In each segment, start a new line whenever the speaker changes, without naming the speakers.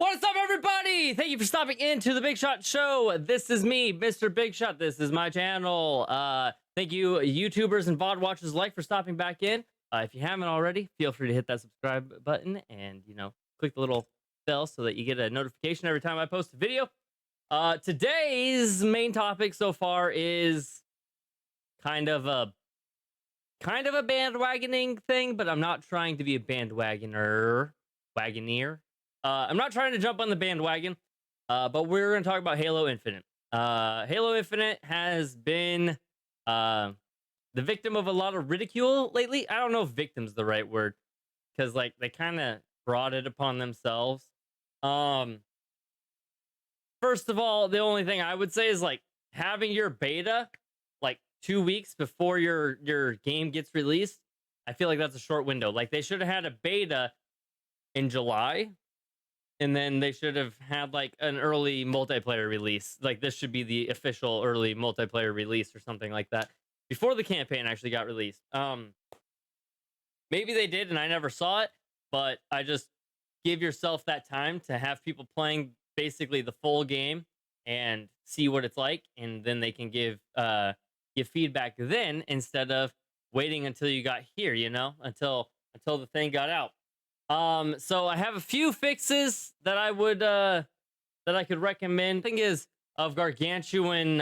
What is up, everybody? Thank you for stopping into the Bigsh0t show. This is me, Mr. Bigsh0t. This is my channel. Thank you, YouTubers and VOD watchers alike, for stopping back in. If you haven't already, feel free to hit that subscribe button and, click the little bell so that you get a notification every time I post a video. Today's main topic so far is kind of a bandwagoning thing, but I'm not trying to be a wagoneer. I'm not trying to jump on the bandwagon, but we're going to talk about Halo Infinite. Halo Infinite has been the victim of a lot of ridicule lately. I don't know if victim's the right word, because they kind of brought it upon themselves. First of all, the only thing I would say is having your beta 2 weeks before your game gets released. I feel like that's a short window. They should have had a beta in July, and then they should have had an early multiplayer release. This should be the official early multiplayer release or something like that before the campaign actually got released. Maybe they did and I never saw it, but I just give yourself that time to have people playing basically the full game and see what it's like, and then they can give feedback then, instead of waiting until you got here, until the thing got out. So I have a few fixes that I would that I could recommend. Thing is, of gargantuan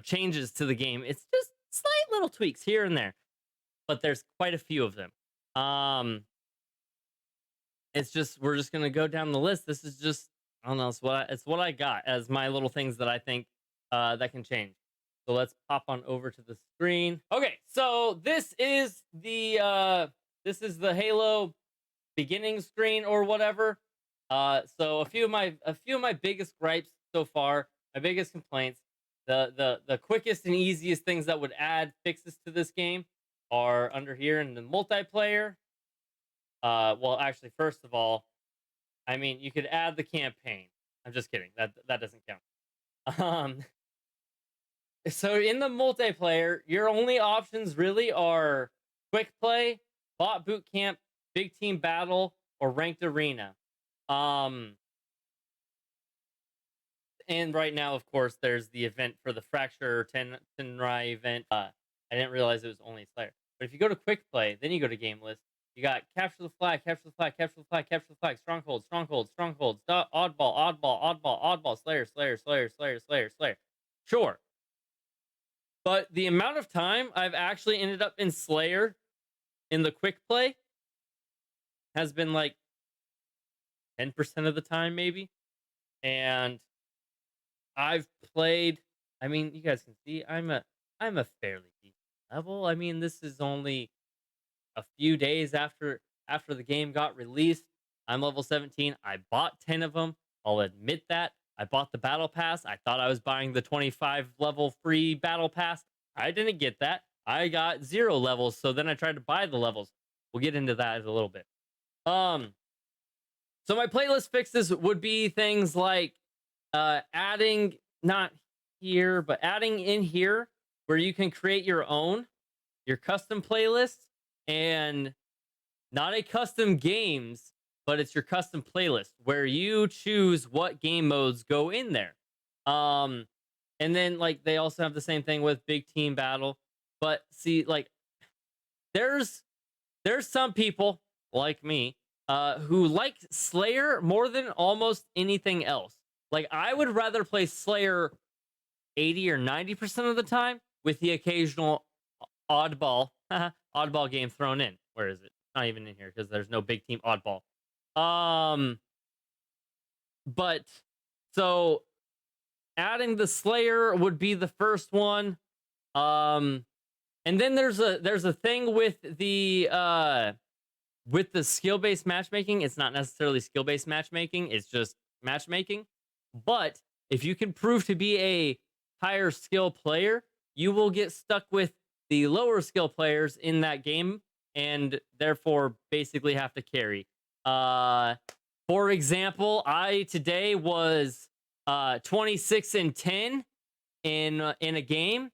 changes to the game. It's just slight little tweaks here and there, but there's quite a few of them. It's just, we're just gonna go down the list. This is just, I don't know, it's what I got as my little things that I think that can change. So let's pop on over to the screen. Okay, so this is the Halo beginning screen or whatever. So a few of my biggest gripes so far, my biggest complaints, the quickest and easiest things that would add fixes to this game are under here in the multiplayer. Well, actually, first of all, I mean, you could add the campaign. I'm just kidding. That doesn't count. So in the multiplayer, your only options really are quick play, bot boot camp, big team battle, or ranked arena. And right now, of course, there's the event for the Fracture Tenrai Event. I didn't realize it was only Slayer. But if you go to quick play, then you go to game list. You got capture the flag, capture the flag, capture the flag, capture the flag, stronghold, stronghold, stronghold, oddball, Slayer. Sure. But the amount of time I've actually ended up in Slayer in the quick play has been 10% of the time, maybe. And I've played, I mean, you guys can see I'm a fairly decent level. I mean, this is only a few days after the game got released. I'm level 17. I bought 10 of them. I'll admit that. I bought the battle pass. I thought I was buying the 25 level free battle pass. I didn't get that. I got 0 levels. So then I tried to buy the levels. We'll get into that in a little bit. So my playlist fixes would be things like adding, not here, but adding in here where you can create your custom playlist, and not a custom games, but it's your custom playlist where you choose what game modes go in there. And then they also have the same thing with big team battle. But see, there's some people like me who like Slayer more than almost anything else. I would rather play Slayer 80 or 90% of the time with the occasional oddball game thrown in. Where is it? Not even in here because there's no big team oddball. But so adding the Slayer would be the first one. And then there's a thing with the skill-based matchmaking. It's not necessarily skill-based matchmaking, it's just matchmaking. But if you can prove to be a higher skill player, you will get stuck with the lower skill players in that game, and therefore basically have to carry. For example, I today was 26-10 in a game,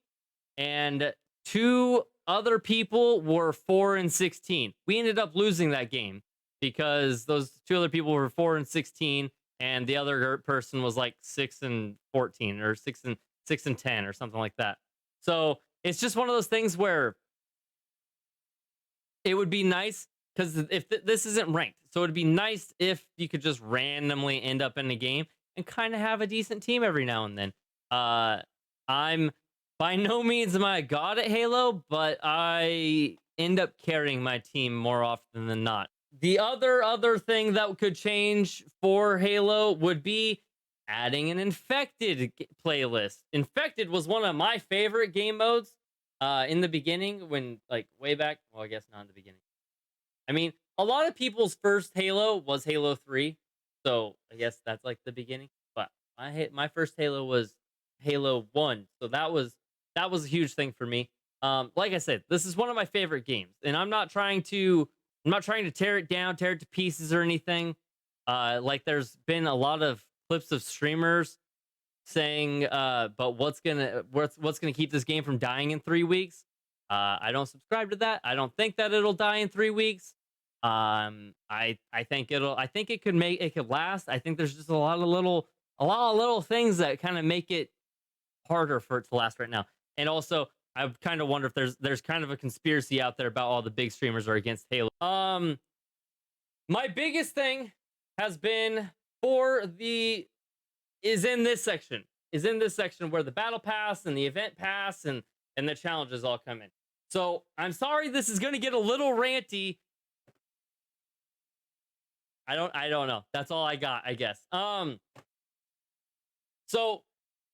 and 2 other people were 4-16. We ended up losing that game because those 2 other people were 4-16, and the other person was like 6-14 or 6-10 or something like that. So it's just one of those things where it would be nice because if this isn't ranked, so it'd be nice if you could just randomly end up in a game and kind of have a decent team every now and then. I'm by no means am I a god at Halo, but I end up carrying my team more often than not. The other thing that could change for Halo would be adding an infected playlist. Infected was one of my favorite game modes in the beginning when like way back, well I guess not in the beginning. I mean, a lot of people's first Halo was Halo 3. So, I guess that's like the beginning, but my first Halo was Halo 1. So that was a huge thing for me. Like I said, this is one of my favorite games and I'm not trying to tear it down, tear it to pieces or anything. Like there's been a lot of clips of streamers saying but what's gonna keep this game from dying in 3 weeks. I don't subscribe to that. I don't think that it'll die in 3 weeks. I think it could last. I think there's just a lot of little things that kind of make it harder for it to last right now. And also I kind of wonder if there's kind of a conspiracy out there about all the big streamers are against Halo. My biggest thing has been for the is in this section. Is in this section where the battle pass and the event pass and the challenges all come in. So I'm sorry this is gonna get a little ranty. I don't know. That's all I got, I guess. So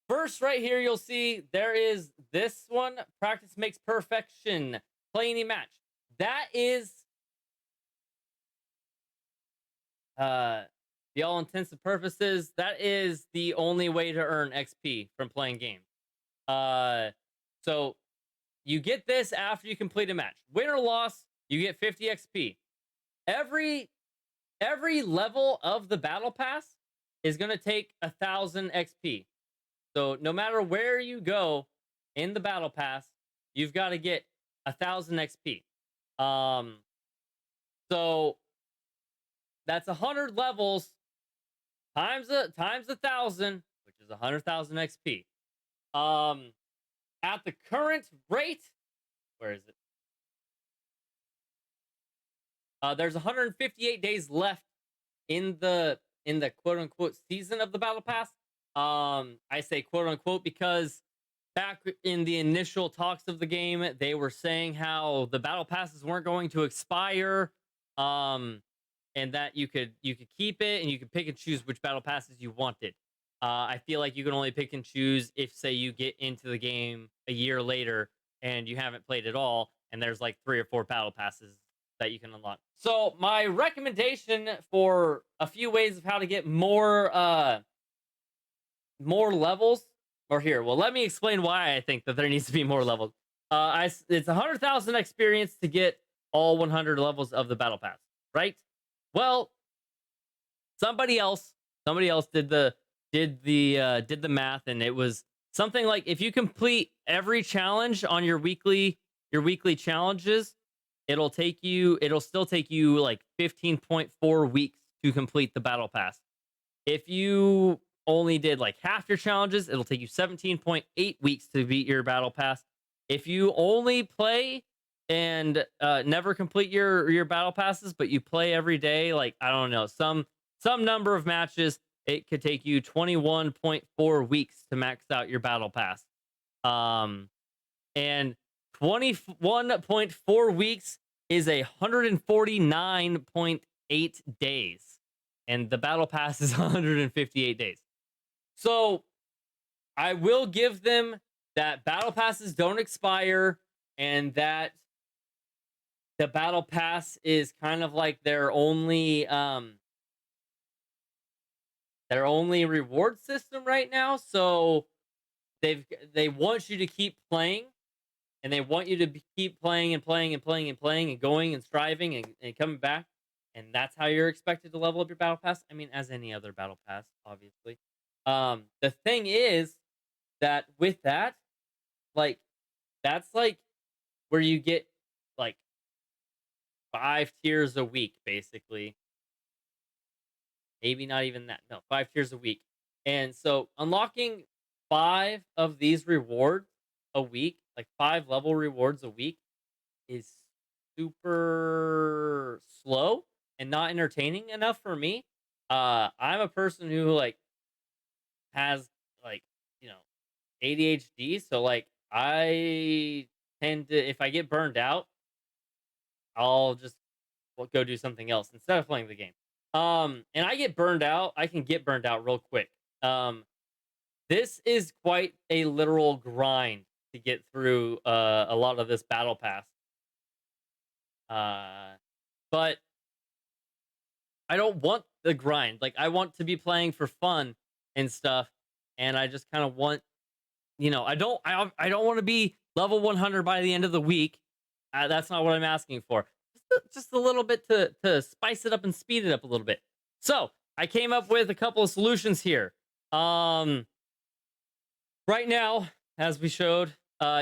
first right here you'll see there is this one, practice makes perfection. Play any match. That is the all intents and purposes, that is the only way to earn XP from playing games. So you get this after you complete a match. Win or loss, you get 50 XP. Every level of the battle pass is going to take 1,000 XP. So no matter where you go in the battle pass, you've got to get 1,000 XP. So that's 100 levels times 1,000, which is 100,000 XP. At the current rate, where is it? There's 158 days left in the quote unquote season of the battle pass. I say quote unquote because back in the initial talks of the game, they were saying how the battle passes weren't going to expire. And that you could keep it and you could pick and choose which battle passes you wanted. I feel like you can only pick and choose if, say, you get into the game a year later and you haven't played at all, and there's like 3 or 4 battle passes that you can unlock. So my recommendation for a few ways of how to get more levels, or here, well, let me explain why I think that there needs to be more levels. It's 100,000 experience to get all 100 levels of the battle pass, right? Well, somebody else did the math, and it was something like if you complete every challenge on your weekly challenges, it'll still take you like 15.4 weeks to complete the battle pass. If you only did like half your challenges, it'll take you 17.8 weeks to beat your battle pass. If you only play and never complete your battle passes, but you play every day, like I don't know, some number of matches, it could take you 21.4 weeks to max out your battle pass. And 21.4 weeks is 149.8 days, and the battle pass is 158 days. So I will give them that battle passes don't expire, and that the battle pass is kind of like their only reward system right now. So they want you to keep playing, and they want you to keep playing and playing and playing and playing and going and striving and coming back, and that's how you're expected to level up your battle pass. I mean, as any other battle pass, obviously. The thing is that with that, like, that's like where you get like 5 tiers a week, basically. maybe not even that. No, 5 tiers a week. And so unlocking 5 of these rewards a week, like 5 level rewards a week, is super slow and not entertaining enough for me. I'm a person who like has like, you know, ADHD, so like I tend to, if I get burned out, I'll just go do something else instead of playing the game. And I get burned out. I can get burned out real quick. This is quite a literal grind to get through a lot of this battle pass. Uh, but I don't want the grind. Like I want to be playing for fun and stuff, and I just kind of want, I don't want to be level 100 by the end of the week. That's not what I'm asking for. Just a little bit to spice it up and speed it up a little bit. So I came up with a couple of solutions here. Um, right now, as we showed,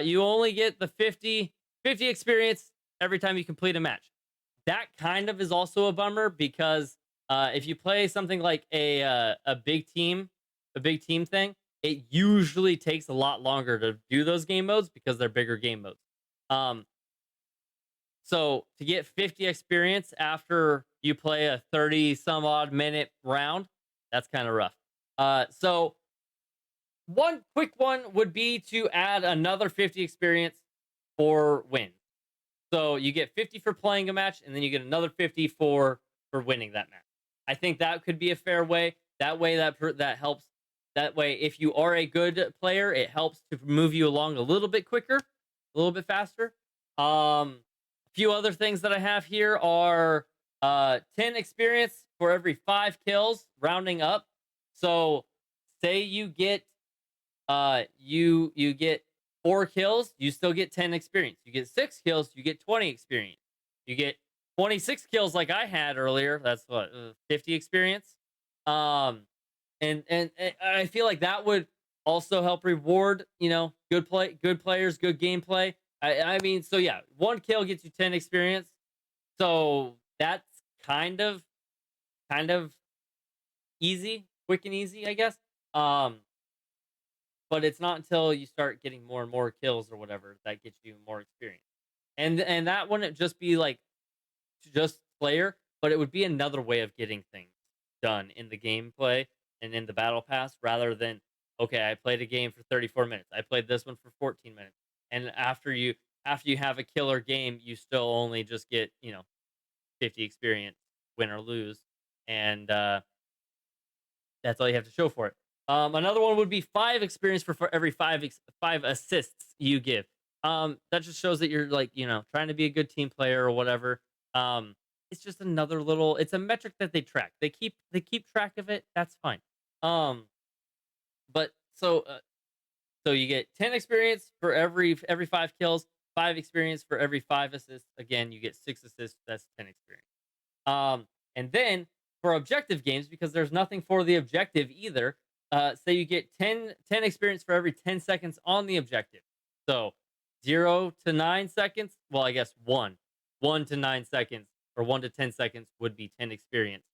you only get the 50 experience every time you complete a match. That kind of is also a bummer because if you play something like a big team thing, it usually takes a lot longer to do those game modes because they're bigger game modes. Um, so to get 50 experience after you play a 30 some odd minute round, that's kind of rough. So one quick one would be to add another 50 experience for wins. So you get 50 for playing a match, and then you get another 50 for winning that match. I think that could be a fair way. That way, that helps. That way, if you are a good player, it helps to move you along a little bit quicker, a little bit faster. A few other things that I have here are 10 experience for every 5 kills, rounding up. So, say you get you get 4 kills, you still get 10 experience. You get 6 kills, you get 20 experience. You get 26 kills like I had earlier. That's what 50 experience. Um, and I feel like that would also help reward good players, good gameplay. I mean, so yeah, 1 kill gets you 10 experience. So that's kind of easy, quick and easy, I guess. Um, but it's not until you start getting more and more kills or whatever that gets you more experience. And that wouldn't just be like just player, but it would be another way of getting things done in the gameplay and in the battle pass rather than, okay, I played a game for 34 minutes. I played this one for 14 minutes. And after you have a killer game, you still only just get, 50 experience, win or lose. And that's all you have to show for it. Another one would be 5 experience for every 5 assists you give. That just shows that you're like, trying to be a good team player or whatever. It's just another little. It's a metric that they track. They keep track of it. That's fine. Um, but so you get 10 experience for every 5 kills, 5 experience for every 5 assists. Again, you get 6 assists. That's 10 experience. And then for objective games, because there's nothing for the objective either, say you get 10 experience for every 10 seconds on the objective. So 0 to 9 seconds, well, I guess 1 to 9 seconds or 1 to 10 seconds would be 10 experience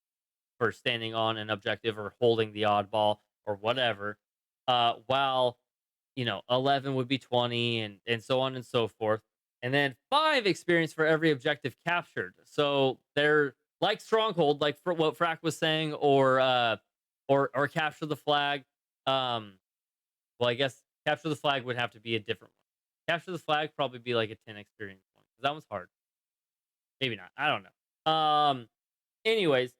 for standing on an objective or holding the oddball or whatever. While 11 would be 20 and so on and so forth. And then 5 experience for every objective captured. So they're like Stronghold, like for what Frack was saying, or capture the flag. Well, I guess capture the flag would have to be a different one. Capture the flag probably be like a 10 experience one. 'Cause that one's hard. Maybe not. I don't know. Anyways,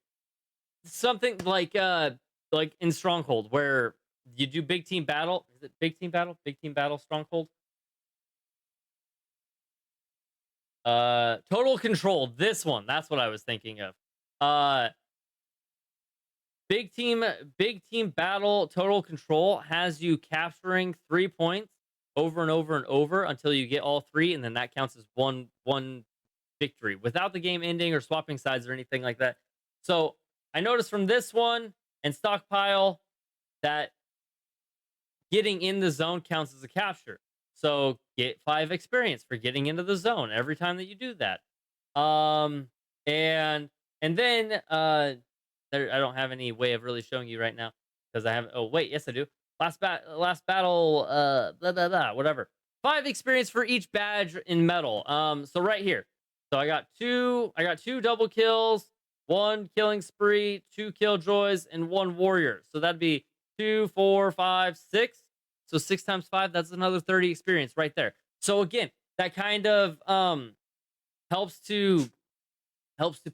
something like in Stronghold where you do big team battle. Is it big team battle? Big team battle Stronghold? Total Control. This one. That's what I was thinking of. Uh big team big team battle Total Control has you capturing 3 points over and over and over until you get all 3, and then that counts as one victory without the game ending or swapping sides or anything like that. So, I noticed from this one and Stockpile that getting in the zone counts as a capture. So get 5 experience for getting into the zone every time that you do that. Um and then I don't have any way of really showing you right now because I haven't. Oh wait, yes I do. Last battle, blah blah blah, whatever. 5 experience for each badge in metal. So right here. So I got two double kills, 1 killing spree, 2 killjoys, and 1 warrior. So that'd be 2, 4, 5, 6. So 6 times 5, that's another 30 experience right there. So again, that kind of helps to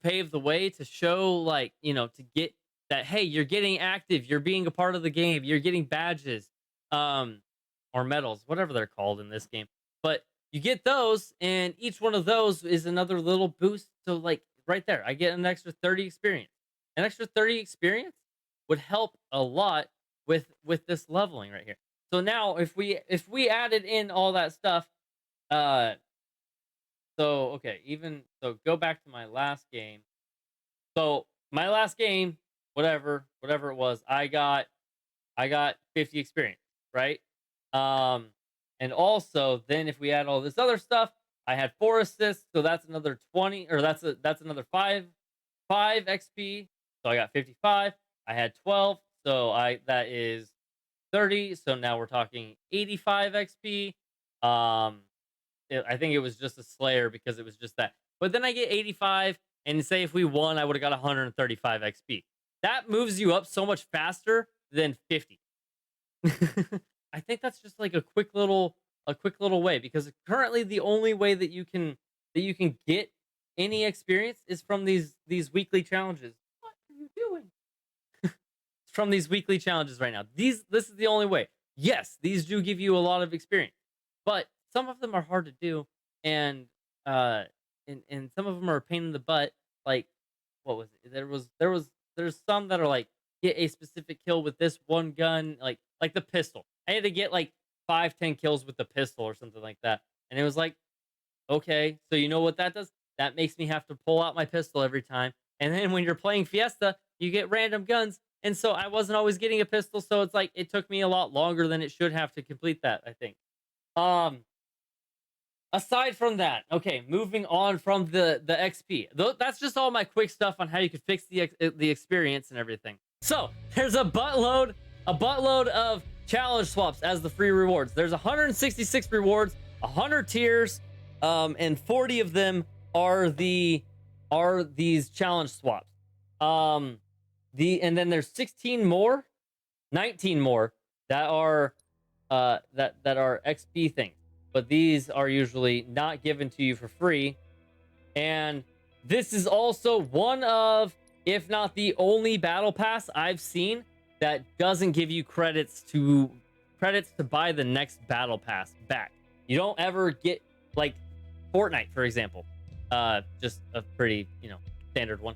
pave the way to show, like, to get that, hey, you're getting active, you're being a part of the game, you're getting badges, um or medals, whatever they're called in this game. But you get those, and each one of those is another little boost. So like right there, I get an extra 30 experience. An extra 30 experience would help a lot with this leveling right here. So now if we added in all that stuff, uh so okay, even so, go back to my last game. So my last game, whatever it was, I got 50 experience, right? Um, and also then if we add all this other stuff, I had 4 assists, so that's another 20, or that's another 5 XP. So I got 55. I had 12, so that is 30. So now we're talking 85 XP. Um, I think it was just a Slayer because it was just that. But then I get 85, and say if we won, I would have got 135 XP. That moves you up so much faster than 50. I think that's just like a quick little way, because currently the only way that you can get any experience is from these weekly challenges. What are you doing? From these weekly challenges right now. This is the only way. Yes, these do give you a lot of experience, but some of them are hard to do, and uh and some of them are a pain in the butt. Like, what was it? There's some that are like, get a specific kill with this one gun, like the pistol. I had to get like 5, 10 kills with the pistol or something like that. And it was like, okay, so you know what that does? That makes me have to pull out my pistol every time. And then when you're playing Fiesta, you get random guns. And so I wasn't always getting a pistol, so it's like it took me a lot longer than it should have to complete that, I think. Um, Aside from that, okay, moving on from the XP. That's just all my quick stuff on how you could fix the experience and everything. So there's a buttload of challenge swaps as the free rewards. There's 166 rewards, 100 tiers, and 40 of them are these challenge swaps. And then there's 16 more, 19 more that are that are XP things, but these are usually not given to you for free. And this is also one of, if not the only battle pass I've seen that doesn't give you credits to buy the next battle pass back. You don't ever get, like, Fortnite, for example. Just a pretty, standard one.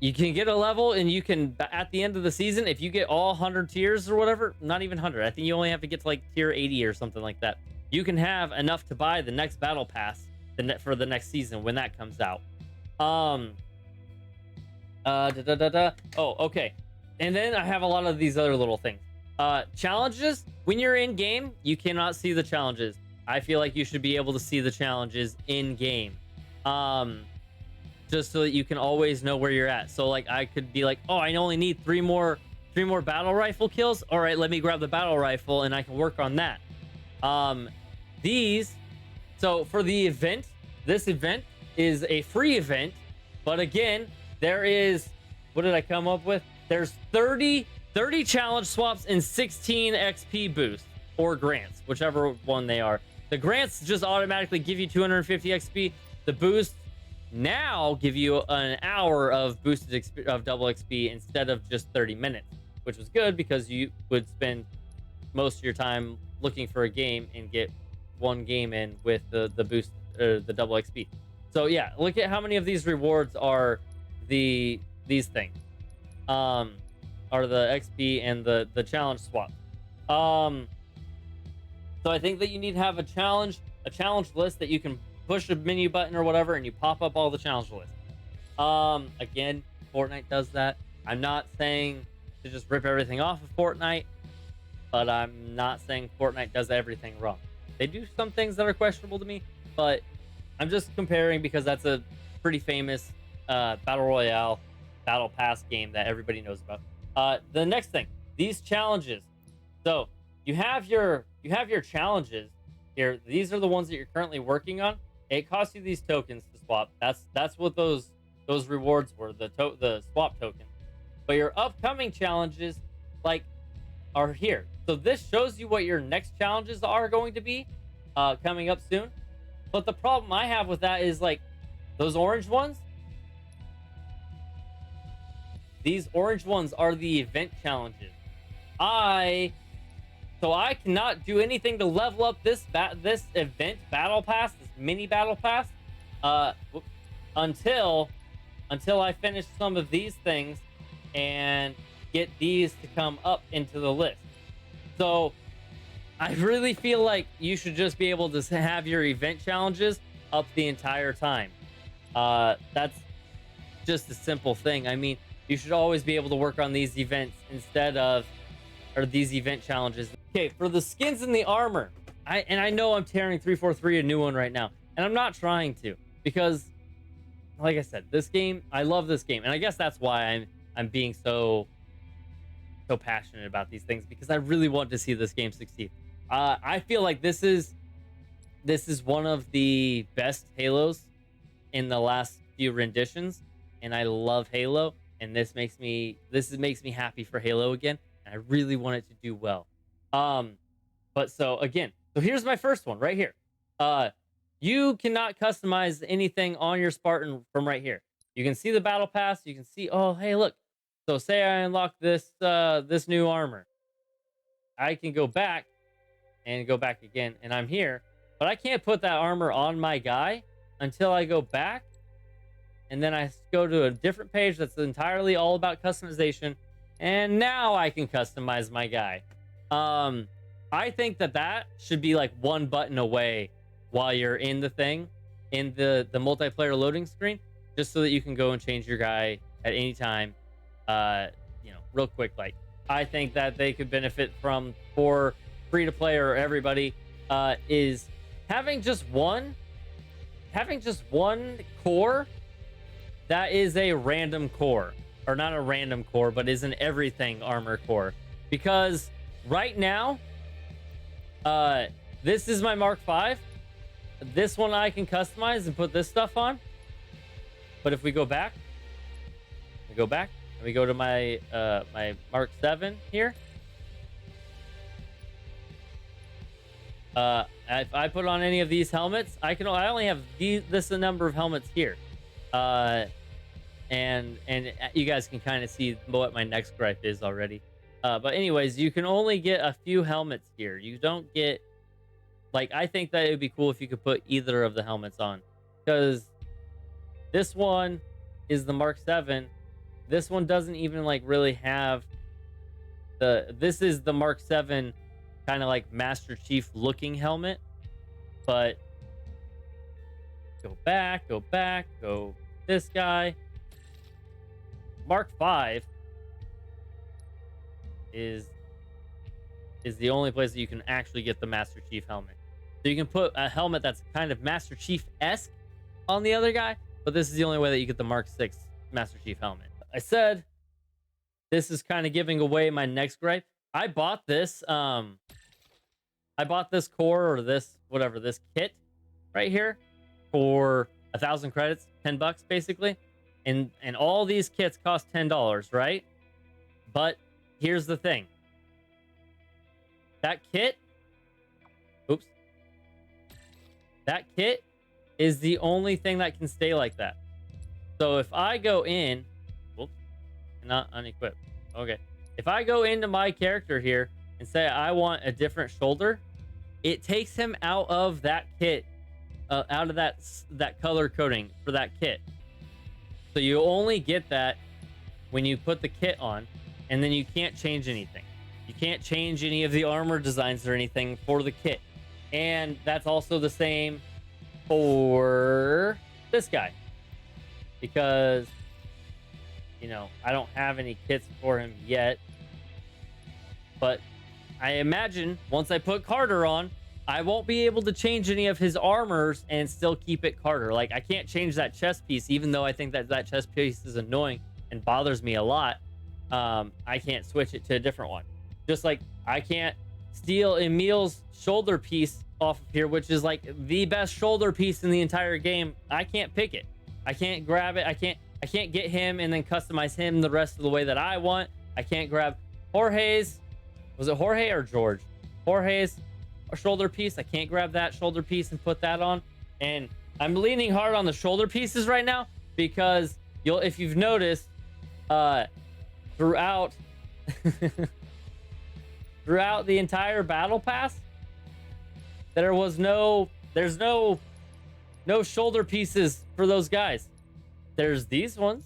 You can get a level, and you can, at the end of the season, if you get all 100 tiers or whatever, not even 100, I think you only have to get to like tier 80 or something like that. You can have enough to buy the next battle pass for the next season when that comes out. Oh, okay. And then I have a lot of these other little things. Challenges. When you're in game, you cannot see the challenges. I feel like you should be able to see the challenges in game. Just so that you can always know where you're at. So like I could be like, oh, I only need three more battle rifle kills. All right, let me grab the battle rifle and I can work on that. So for the event, this event is a free event, but again, there is, what did I come up with? There's 30 challenge swaps and 16 XP boosts or grants, whichever one they are. The grants just automatically give you 250 XP. The boosts now give you an hour of double XP instead of just 30 minutes, which was good because you would spend most of your time looking for a game and get one game in with the boost, or the double XP. So yeah, look at how many of these rewards are these things. Are the XP and the challenge swap. So I think that you need to have a challenge list that you can push a menu button or whatever, and you pop up all the challenge lists. Again, Fortnite does that. I'm not saying to just rip everything off of Fortnite, but I'm not saying Fortnite does everything wrong. They do some things that are questionable to me, but I'm just comparing because that's a pretty famous battle royale battle pass game that everybody knows about. The next thing, these challenges. So you have your challenges here. These are the ones that you're currently working on. It costs you these tokens to swap. That's what those rewards were, the swap token. But your upcoming challenges, like, are here. So this shows you what your next challenges are going to be coming up soon. But the problem I have with that is, like, those orange ones. These orange ones are the event challenges. So I cannot do anything to level up this event battle pass, this mini battle pass, until I finish some of these things and get these to come up into the list. So I really feel like you should just be able to have your event challenges up the entire time. That's just a simple thing. I mean, you should always be able to work on these events or these event challenges. Okay, for the skins and the armor, I know I'm tearing 343 a new one right now, and I'm not trying to, because, like I said, this game, I love this game, and I guess that's why I'm being so passionate about these things, because I really want to see this game succeed. I feel like this is one of the best Halos in the last few renditions, and I love Halo, and this makes me happy for Halo again, and I really want it to do well. But so here's my first one right here. You cannot customize anything on your Spartan from right here. You can see the battle pass. You can see, oh, hey, look. So say I unlock this new armor. I can go back and go back again, and I'm here, but I can't put that armor on my guy until I go back, and then I go to a different page that's entirely all about customization, and now I can customize my guy. I think that should be like one button away while you're in the thing, in the multiplayer loading screen, just so that you can go and change your guy at any time, real quick. Like, I think that they could benefit from, for free to play or everybody, is having just one core that is a random core, or not a random core, but is an everything armor core. Because right now, this is my Mark V. This one I can customize and put this stuff on. But if we go back, and we go to my my Mark 7 here. If I put on any of these helmets, I only have this number of helmets here. And you guys can kind of see what my next gripe is already. But anyways, you can only get a few helmets here. You don't get, like, I think that it would be cool if you could put either of the helmets on, because this one is the Mark 7. This one doesn't even like really have this is the Mark 7 kind of like Master Chief looking helmet. But go this guy. Mark 5 is the only place that you can actually get the Master Chief helmet. So you can put a helmet that's kind of Master Chief-esque on the other guy, but this is the only way that you get the Mark 6 Master Chief helmet. I said this is kind of giving away my next gripe. I bought this core, or this kit right here for 1,000 credits, $10 basically. And all these kits cost $10, right? But here's the thing. That kit is the only thing that can stay like that. So if I go in, not unequip. Okay. If I go into my character here and say I want a different shoulder, it takes him out of that kit, out of that color coding for that kit. So you only get that when you put the kit on, and then you can't change anything. You can't change any of the armor designs or anything for the kit. And that's also the same for this guy, because I don't have any kits for him yet, but I imagine once I put Carter on, I won't be able to change any of his armors and still keep it Carter. Like, I can't change that chest piece, even though I think that chest piece is annoying and bothers me a lot, I can't switch it to a different one. Just like I can't steal Emil's shoulder piece off of here, which is like the best shoulder piece in the entire game. I can't pick it. I can't grab it. I can't get him and then customize him the rest of the way that I want. I can't grab Jorge's. Was it Jorge or George? Jorge's shoulder piece. I can't grab that shoulder piece and put that on. And I'm leaning hard on the shoulder pieces right now because if you've noticed, throughout throughout the entire battle pass, there's no shoulder pieces for those guys. There's these ones,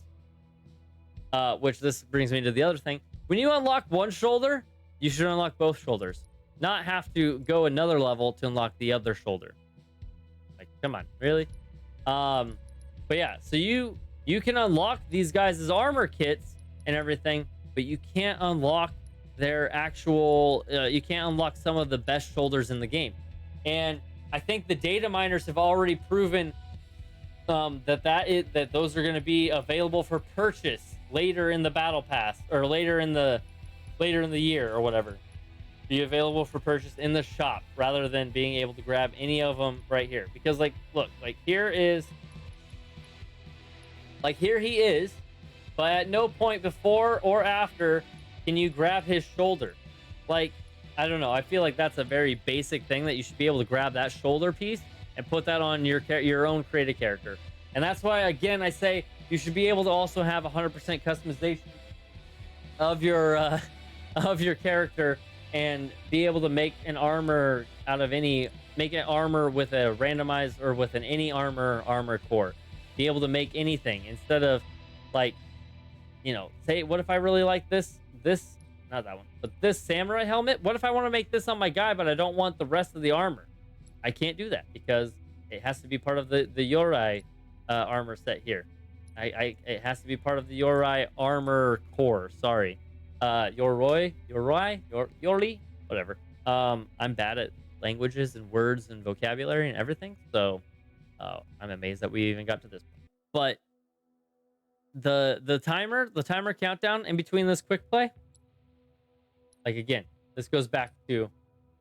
which this brings me to the other thing. When you unlock one shoulder, you should unlock both shoulders, not have to go another level to unlock the other shoulder. Like, come on, really? But yeah, so you can unlock these guys' armor kits and everything, but you can't unlock their actual you can't unlock some of the best shoulders in the game. And I think the data miners have already proven that those are going to be available for purchase later in the battle pass, or later in the year or whatever. Be available for purchase in the shop rather than being able to grab any of them right here. Because like, look, like here he is, but at no point before or after can you grab his shoulder. Like, I don't know. I feel like that's a very basic thing that you should be able to grab that shoulder piece and put that on your own created character. And that's why, again, I say you should be able to also have 100% customization of your character and be able to make an armor make an armor with a randomized or with any armor core. Be able to make anything instead of like, say, what if I really like this, not that one, but this samurai helmet? What if I want to make this on my guy, but I don't want the rest of the armor? I can't do that because it has to be part of the Yorai armor set here. It has to be part of the Yorai armor core. Sorry, Yoroi, whatever. I'm bad at languages and words and vocabulary and everything, so I'm amazed that we even got to this point. But the timer countdown in between this quick play, like, again, this goes back to,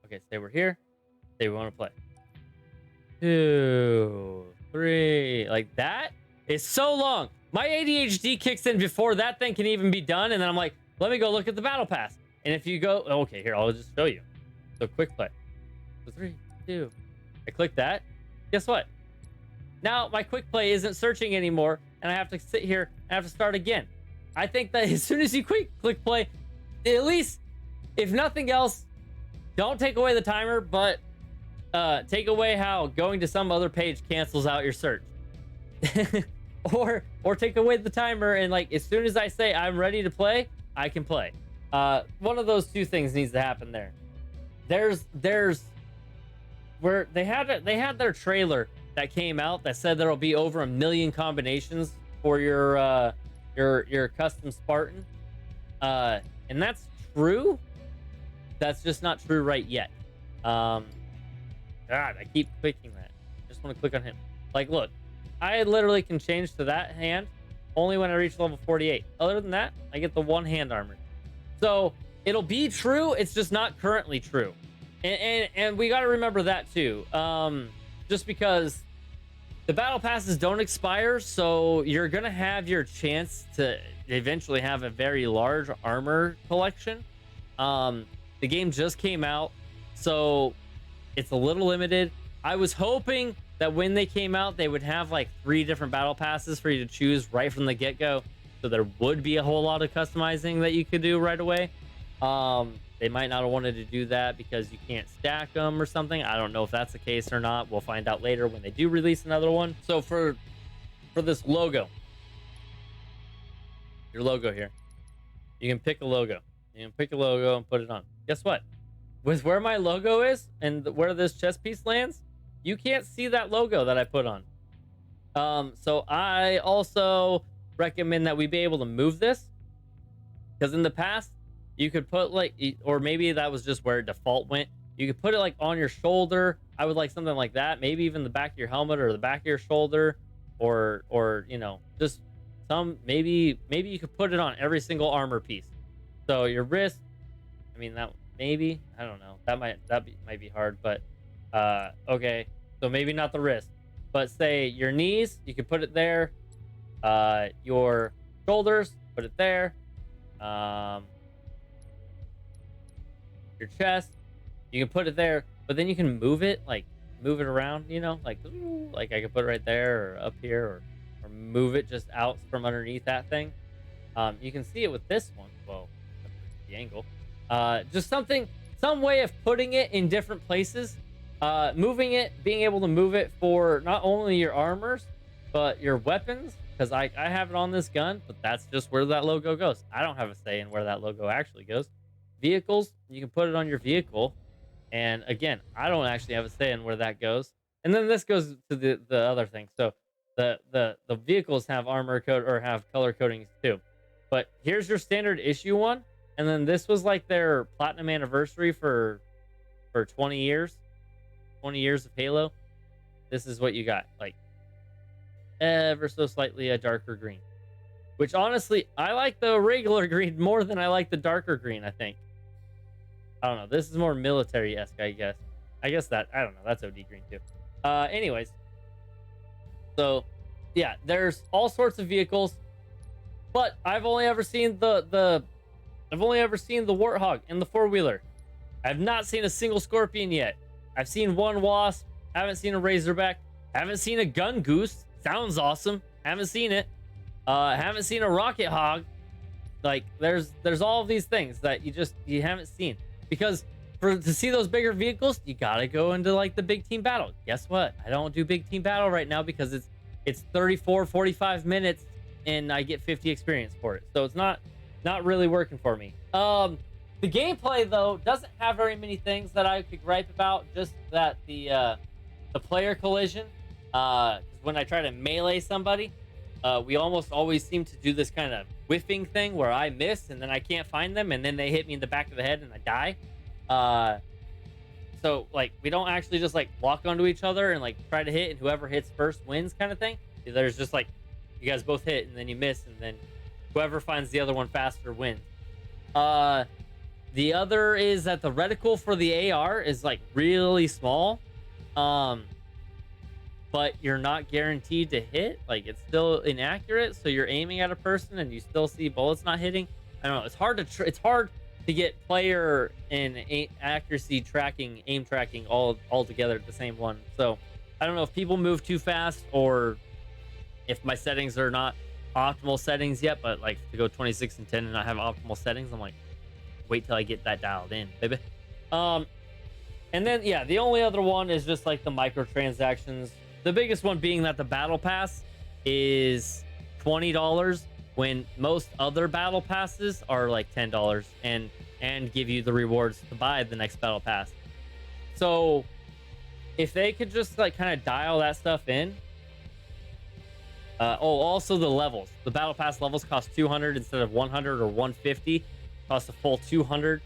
okay, say we're here, say we want to play 2, 3, like that is so long. My ADHD kicks in before that thing can even be done, and then I'm like, let me go look at the battle pass. And if you go, okay, here, I'll just show you. So quick play, so 3, 2, I click that. Guess what? Now my quick play isn't searching anymore, and I have to sit here and I have to start again. I think that as soon as you click play, at least, if nothing else, don't take away the timer, but take away how going to some other page cancels out your search. or take away the timer, and like, as soon as I say I'm ready to play, I can play. One of those two things needs to happen there. There's where they had their trailer that came out that said there'll be over 1 million combinations for your custom Spartan, and that's true. That's just not true right yet. God, I keep clicking that. I just want to click on him. Like, look, I literally can change to that hand only when I reach level 48. Other than that, I get the one hand armor. So it'll be true. It's just not currently true. And we got to remember that too. Just because the battle passes don't expire, so you're going to have your chance to eventually have a very large armor collection. The game just came out, so it's a little limited. I was hoping that when they came out, they would have like 3 different battle passes for you to choose right from the get-go, so there would be a whole lot of customizing that you could do right away. They might not have wanted to do that because you can't stack them or something. I don't know if that's the case or not. We'll find out later when they do release another one. So for this logo, your logo here, you can pick a logo. You can pick a logo and put it on. Guess what? With where my logo is and where this chest piece lands, you can't see that logo that I put on. So I also recommend that we be able to move this, because in the past you could put like, or maybe that was just where default went. You could put it like on your shoulder. I would like something like that. Maybe even the back of your helmet or the back of your shoulder, or just maybe you could put it on every single armor piece. So your wrist, I mean that maybe, I don't know. Might be hard, but okay. So maybe not the wrist, but say your knees, you could put it there. Your shoulders, put it there. Your chest, you can put it there, but then you can move it, like move it around, you know, like I could put it right there or up here, or move it just out from underneath that thing. You can see it with this one. Well, the angle. Just some way of putting it in different places. Moving it, being able to move it for not only your armors, but your weapons. Because I have it on this gun, but that's just where that logo goes. I don't have a say in where that logo actually goes. Vehicles, you can put it on your vehicle. And again, I don't actually have a say in where that goes. And then this goes to the other thing. So the vehicles have armor code or have color codings too. But here's your standard issue one. And then this was like their platinum anniversary for 20 years. 20 years of Halo. This is what you got. Like ever so slightly a darker green. Which honestly, I like the regular green more than I like the darker green, I think. I don't know. This is more military-esque, I guess. I don't know. That's OD green too. Anyways. So, yeah, there's all sorts of vehicles. But I've only ever seen the Warthog and the four-wheeler. I've not seen a single Scorpion yet. I've seen one Wasp. Haven't seen a Razorback. Haven't seen a Gun Goose. Sounds awesome. Haven't seen it. Haven't seen a Rocket Hog. Like there's all of these things that you haven't seen, because to see those bigger vehicles, you gotta go into like the big team battle. Guess what? I don't do big team battle right now because it's 45 minutes and I get 50 experience for it. So it's not really working for me. The gameplay though doesn't have very many things that I could gripe about. Just that the player collision. When I try to melee somebody, we almost always seem to do this kind of whiffing thing where I miss and then I can't find them and then they hit me in the back of the head and I die. So like we don't actually just like walk onto each other and like try to hit and whoever hits first wins kind of thing. There's just like you guys both hit and then you miss and then whoever finds the other one faster wins. The other is that the reticle for the AR is like really small. But you're not guaranteed to hit. Like it's still inaccurate, so you're aiming at a person and you still see bullets not hitting. I don't know. It's hard to get player and accuracy tracking, aim tracking all together at the same one. So I don't know if people move too fast or if my settings are not optimal settings yet. But like to go 26 and 10 and not have optimal settings, I'm like, wait till I get that dialed in, baby. And then yeah, the only other one is just like the microtransactions. The biggest one being that the battle pass is $20 when most other battle passes are like $10 and give you the rewards to buy the next battle pass. So if they could just like kind of dial that stuff in. Also the levels. The battle pass levels cost 200 instead of 100 or 150. Cost a full 200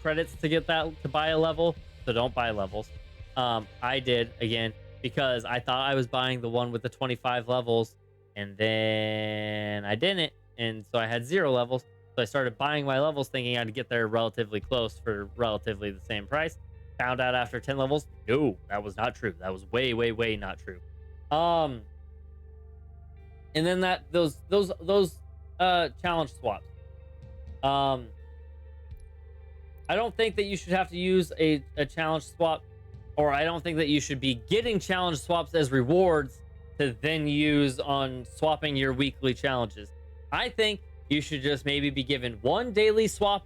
credits to get that to buy a level. So don't buy levels. I did again because I thought I was buying the one with the 25 levels and then I didn't, and so I had 0 levels. So I started buying my levels thinking I'd get there relatively close for relatively the same price. Found out after 10 levels, no, that was not true. That was way not true. And then those challenge swaps. I don't think that you should have to use a challenge swap, or I don't think that you should be getting challenge swaps as rewards to then use on swapping your weekly challenges. I think you should just maybe be given one daily swap,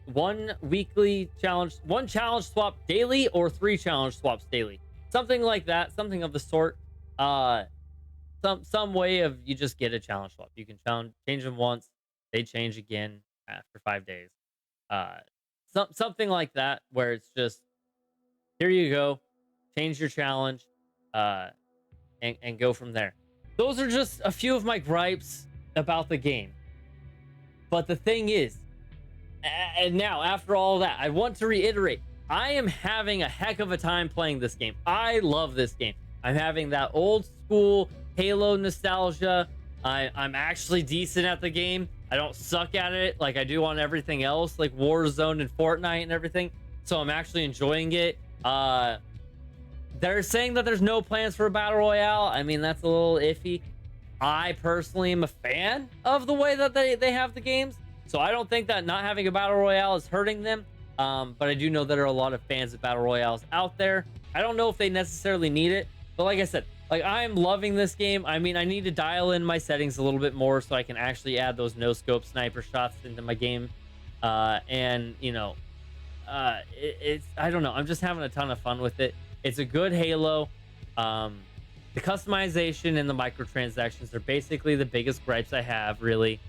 one weekly challenge, one challenge swap daily, or 3 challenge swaps daily. Something like that, something of the sort. Some way of you just get a challenge swap. You can change them once, they change again after 5 days. Something like that, where it's just, here you go, change your challenge, and go from there. Those are just a few of my gripes about the game. But the thing is, and now after all that, I want to reiterate, I am having a heck of a time playing this game. I love this game. I'm having that old school Halo nostalgia. I'm actually decent at the game. I don't suck at it like I do on everything else, like Warzone and Fortnite and everything. So I'm actually enjoying it. They're saying that there's no plans for a battle royale. I mean, that's a little iffy. I personally am a fan of the way that they have the games, so I don't think that not having a battle royale is hurting them. But I do know there are a lot of fans of battle royales out there. I don't know if they necessarily need it, but like I said, like I am loving this game. I mean, I need to dial in my settings a little bit more so I can actually add those no scope sniper shots into my game. And you know, it's I don't know. I'm just having a ton of fun with it. It's a good Halo. The customization and the microtransactions are basically the biggest gripes I have, really.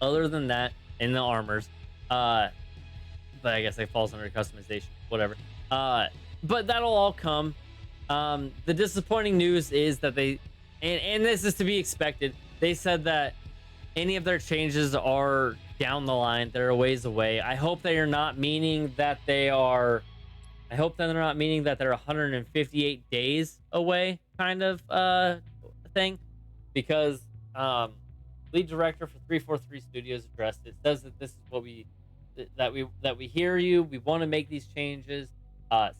Other than that, and the armors. But I guess it falls under customization, whatever. But that'll all come. The disappointing news is that and this is to be expected, they said that any of their changes are down the line. They're a ways away. I hope they are not meaning that they are... I hope that they're not meaning that they're 158 days away, kind of thing, because lead director for 343 Studios addressed it. Says that this is what we hear you. We want to make these changes.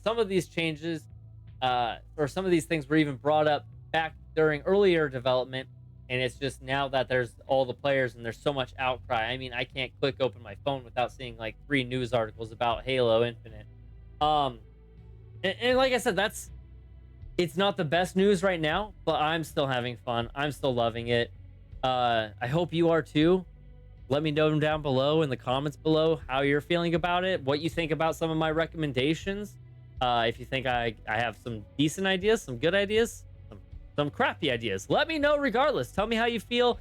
Some of these changes, or some of these things, were even brought up back during earlier development, and it's just now that there's all the players and there's so much outcry. I mean, I can't click open my phone without seeing like 3 news articles about Halo Infinite. And like I said, it's not the best news right now, but I'm still having fun. I'm still loving it. I hope you are too. Let me know down below in the comments below how you're feeling about it, what you think about some of my recommendations. If you think I have some decent ideas, some good ideas, some crappy ideas, let me know regardless. Tell me how you feel.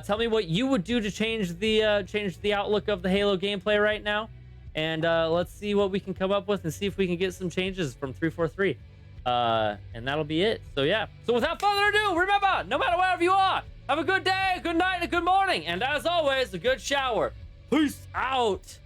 Tell me what you would do to change the outlook of the Halo gameplay right now. And let's see what we can come up with and see if we can get some changes from 343. And that'll be it. So yeah. So without further ado, remember, no matter wherever you are, have a good day, a good night, and a good morning. And as always, a good shower. Peace out.